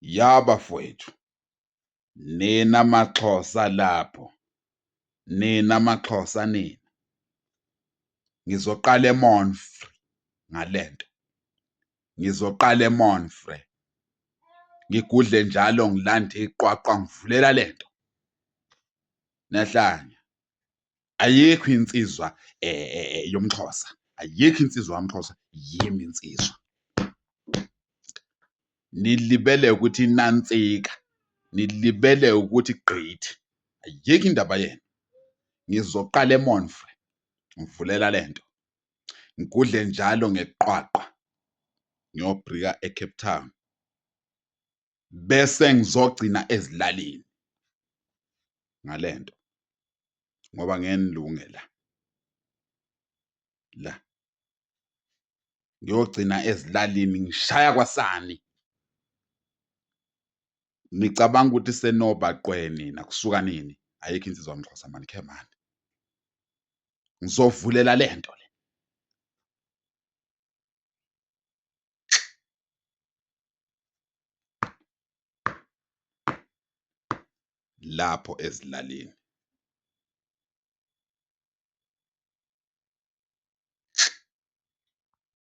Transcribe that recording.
Yaba fowethu, nina maXhosa lapho, nina maXhosa nina. Ngizoqala eMonfrey ngalento. Ngizoqala eMonfrey. Ngigudle njalo ngilanda iqwaqwa ngivulela lento. Nahlanya. Ayikho insizwa yomXhosa. Ayikho insizwa yomXhosa yimi insizwa. Nilibele ukuthi nansika. Nilibele ukuthi gqithi. Ayikho indaba yenu. Ngizoqala eMonfrey ngivulela lento. Ngigudle njalo ngeqwaqwa ngiyobrika eCape Town. Bese ngizogcina ezilalini ngalento ngoba ngenilungela la ngiyogcina ezilalini ngishaya kwasani. Nicabanga ukuthi senobaqweni nakusuka nini? Ayikho insizwa yomXhosa mani khe mani. Ngizovulela lento le. Lapho ezilalini.